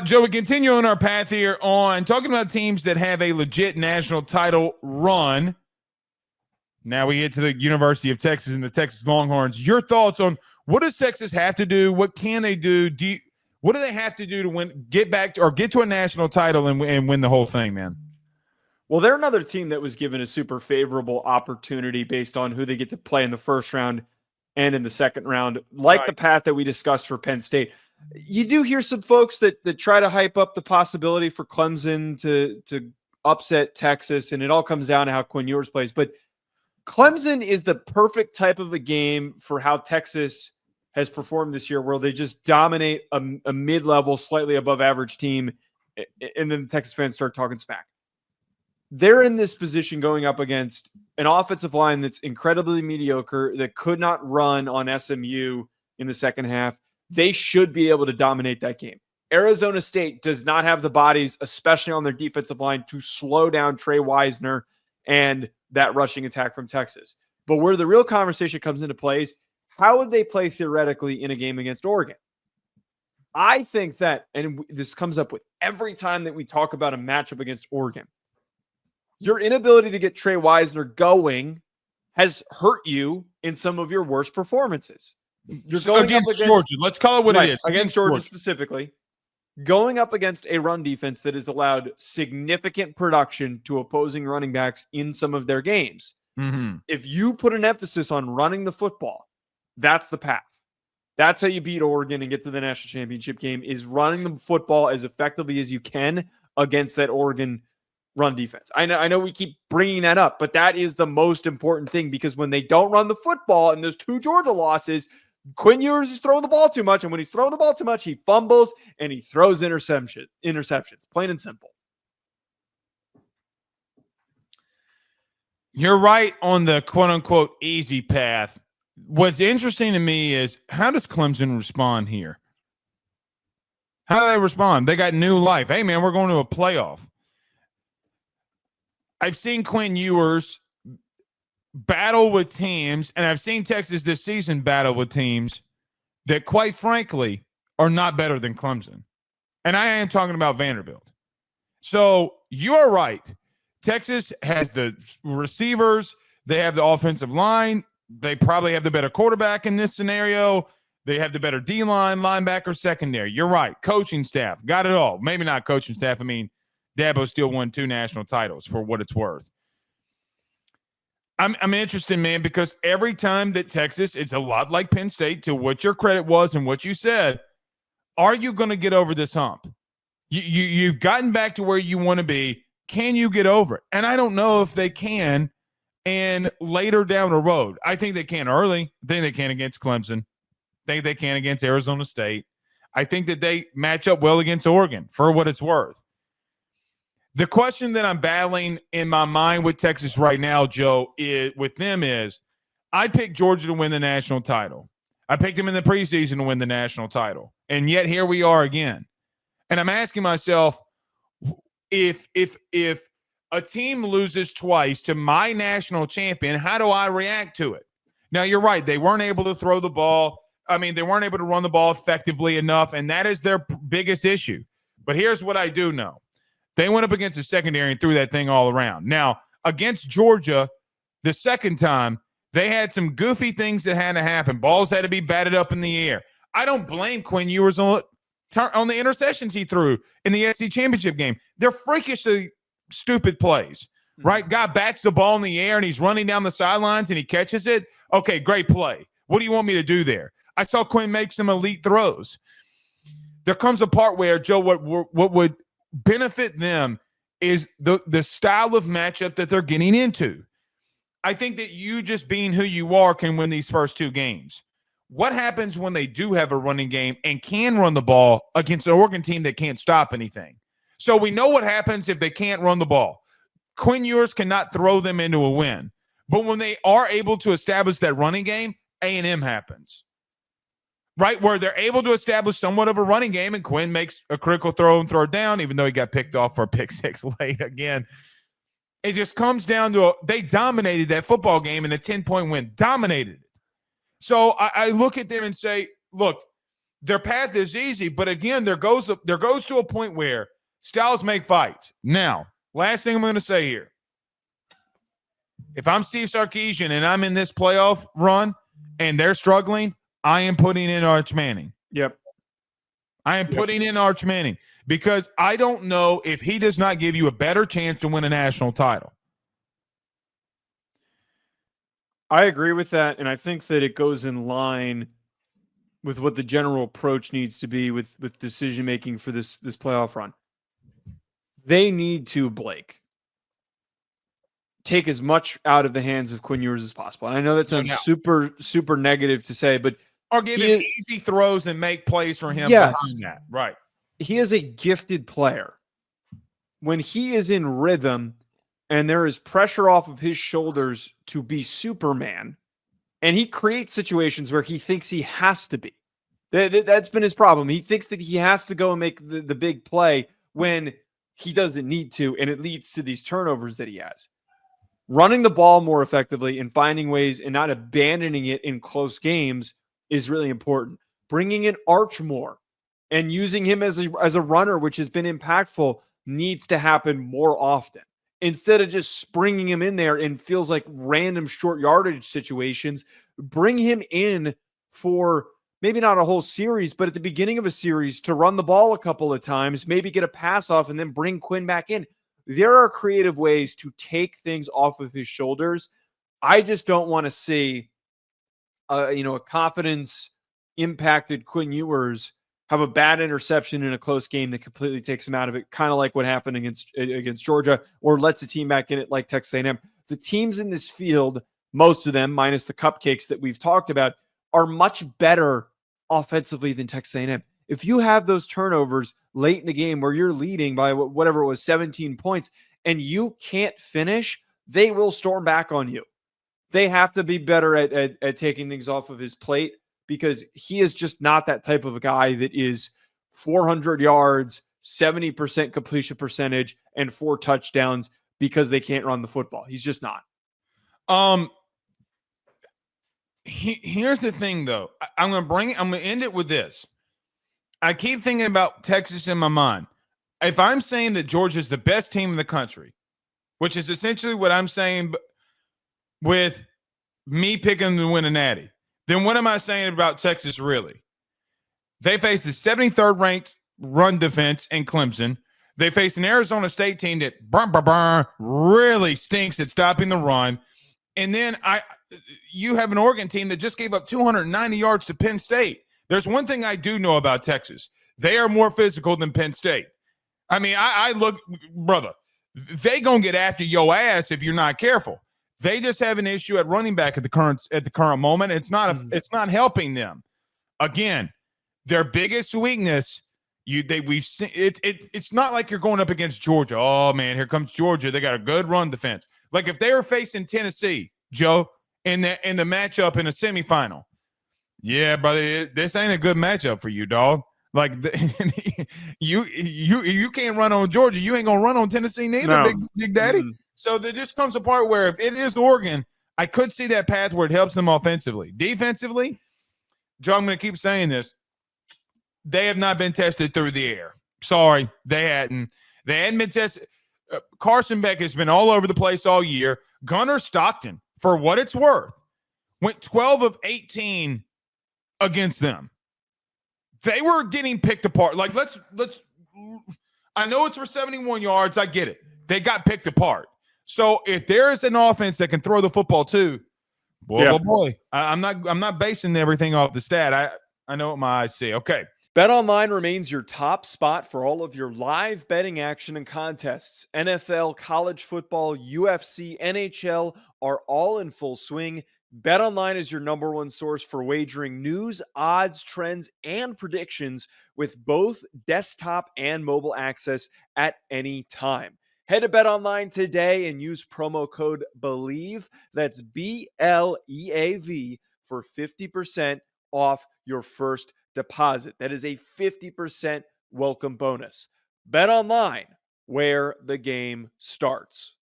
Joe, we continue on our path here on talking about teams that have a legit national title run. Now we get to the University of Texas and the Texas Longhorns. Your thoughts on what does Texas have to do? What can they do? What do they have to do to get to a national title and win the whole thing, man? Well, they're another team that was given a super favorable opportunity based on who they get to play in the first round and in the second round, like the path that we discussed for Penn State. You do hear some folks that try to hype up the possibility for Clemson to upset Texas, and it all comes down to how Quinn Ewers plays. But Clemson is the perfect type of a game for how Texas has performed this year, where they just dominate a mid-level, slightly above average team, and then the Texas fans start talking smack. They're in this position going up against an offensive line that's incredibly mediocre, that could not run on SMU in the second half. They should be able to dominate that game. Arizona State does not have the bodies, especially on their defensive line, to slow down Trey Wisner and that rushing attack from Texas. But where the real conversation comes into play is, how would they play theoretically in a game against Oregon? I think that, and this comes up with every time that we talk about a matchup against Oregon, your inability to get Trey Wisner going has hurt you in some of your worst performances. You're going against Georgia. Let's call it what it is. Against Georgia specifically. Going up against a run defense that has allowed significant production to opposing running backs in some of their games. Mm-hmm. If you put an emphasis on running the football, that's the path. That's how you beat Oregon and get to the national championship game, is running the football as effectively as you can against that Oregon run defense. I know we keep bringing that up, but that is the most important thing, because when they don't run the football and there's 2 Georgia losses, Quinn Ewers is throwing the ball too much, and when he's throwing the ball too much, he fumbles and he throws interceptions, plain and simple. You're right on the quote-unquote easy path. What's interesting to me is, how does Clemson respond here? How do they respond? They got new life. Hey, man, we're going to a playoff. I've seen Quinn Ewers battle with teams, and I've seen Texas this season battle with teams that, quite frankly, are not better than Clemson. And I am talking about Vanderbilt. So you're right. Texas has the receivers. They have the offensive line. They probably have the better quarterback in this scenario. They have the better D-line, linebacker, secondary. You're right. Coaching staff. Got it all. Maybe not coaching staff. I mean, Dabo still won 2 national titles for what it's worth. I'm interested, man, because every time that Texas, it's a lot like Penn State, to what your credit was and what you said. Are you going to get over this hump? You've gotten back to where you want to be. Can you get over it? And I don't know if they can. And later down the road, I think they can early. I think they can against Clemson. I think they can against Arizona State. I think that they match up well against Oregon, for what it's worth. The question that I'm battling in my mind with Texas right now, Joe, is I picked Georgia to win the national title. I picked them in the preseason to win the national title. And yet here we are again. And I'm asking myself, if a team loses twice to my national champion, how do I react to it? Now, you're right. They weren't able to throw the ball. I mean, they weren't able to run the ball effectively enough, and that is their biggest issue. But here's what I do know. They went up against the secondary and threw that thing all around. Now, against Georgia, the second time, they had some goofy things that had to happen. Balls had to be batted up in the air. I don't blame Quinn Ewers on the interceptions he threw in the SEC championship game. They're freakishly stupid plays, right? Guy bats the ball in the air and he's running down the sidelines and he catches it. Okay, great play. What do you want me to do there? I saw Quinn make some elite throws. There comes a part where, Joe, what would benefit them is the style of matchup that they're getting into. I think that you just being who you are can win these first 2 games. What happens when they do have a running game and can run the ball against an Oregon team that can't stop anything? So we know what happens if they can't run the ball. Quinn Ewers cannot throw them into a win. But when they are able to establish that running game, A&M happens. Right, where they're able to establish somewhat of a running game, and Quinn makes a critical throw and throw it down, even though he got picked off for a pick 6 late again. It just comes down to they dominated that football game in a 10-point win. Dominated it. So I look at them and say, look, their path is easy, but again, there goes to a point where styles make fights. Now, last thing I'm going to say here. If I'm Steve Sarkisian and I'm in this playoff run and they're struggling, I am putting in Arch Manning. Yep. I am putting in Arch Manning because I don't know if he does not give you a better chance to win a national title. I agree with that, and I think that it goes in line with what the general approach needs to be with decision making for this playoff run. They need to, Blake, take as much out of the hands of Quinn Ewers as possible. And I know that sounds super negative to say, but or give him easy throws and make plays for him. Yes, behind that. Right. He is a gifted player. When he is in rhythm and there is pressure off of his shoulders to be Superman, and he creates situations where he thinks he has to be. That's been his problem. He thinks that he has to go and make the big play when he doesn't need to, and it leads to these turnovers that he has. Running the ball more effectively and finding ways and not abandoning it in close games is really important. Bringing in Arch more and using him as a runner, which has been impactful, needs to happen more often. Instead of just springing him in there and feels like random short yardage situations, bring him in for maybe not a whole series, but at the beginning of a series to run the ball a couple of times, maybe get a pass off and then bring Quinn back in. There are creative ways to take things off of his shoulders. I just don't want to see a confidence impacted Quinn Ewers have a bad interception in a close game that completely takes him out of it, kind of like what happened against Georgia, or lets the team back in it like Texas A&M. The teams in this field, most of them, minus the cupcakes that we've talked about, are much better offensively than Texas A&M. If you have those turnovers late in the game where you're leading by whatever it was, 17 points, and you can't finish, they will storm back on you. They have to be better at taking things off of his plate, because he is just not that type of a guy that is 400 yards, 70% completion percentage, and 4 touchdowns because they can't run the football. He's just not. Here's the thing, though. I'm going to end it with this. I keep thinking about Texas in my mind. If I'm saying that Georgia's the best team in the country, which is essentially what I'm saying with me picking to win a natty, then what am I saying about Texas really? They face the 73rd ranked run defense in Clemson. They face an Arizona State team that really stinks at stopping the run. And then you have an Oregon team that just gave up 290 yards to Penn State. There's one thing I do know about Texas. They are more physical than Penn State. I mean, I look, brother, they going to get after your ass if you're not careful. They just have an issue at running back at the current moment. It's not helping them. Again, their biggest weakness, we've seen it. It's not like you're going up against Georgia. Oh man, here comes Georgia. They got a good run defense. Like if they were facing Tennessee, Joe, in the matchup in a semifinal, yeah, brother, this ain't a good matchup for you, dog. Like you can't run on Georgia. You ain't gonna run on Tennessee neither, no. Big Daddy. Mm-hmm. So there just comes a part where if it is Oregon, I could see that path where it helps them offensively. Defensively, Joe, I'm going to keep saying this. They have not been tested through the air. Sorry, they hadn't. They hadn't been tested. Carson Beck has been all over the place all year. Gunnar Stockton, for what it's worth, went 12 of 18 against them. They were getting picked apart. Like, let's I know it's for 71 yards. I get it. They got picked apart. So if there is an offense that can throw the football too, boy. I'm not basing everything off the stat. I know what my eyes see. Okay. BetOnline remains your top spot for all of your live betting action and contests. NFL, college football, UFC, NHL are all in full swing. BetOnline is your number one source for wagering news, odds, trends, and predictions with both desktop and mobile access at any time. Head to BetOnline today and use promo code BELIEVE, that's BLEAV, for 50% off your first deposit. That is a 50% welcome bonus. BetOnline, where the game starts.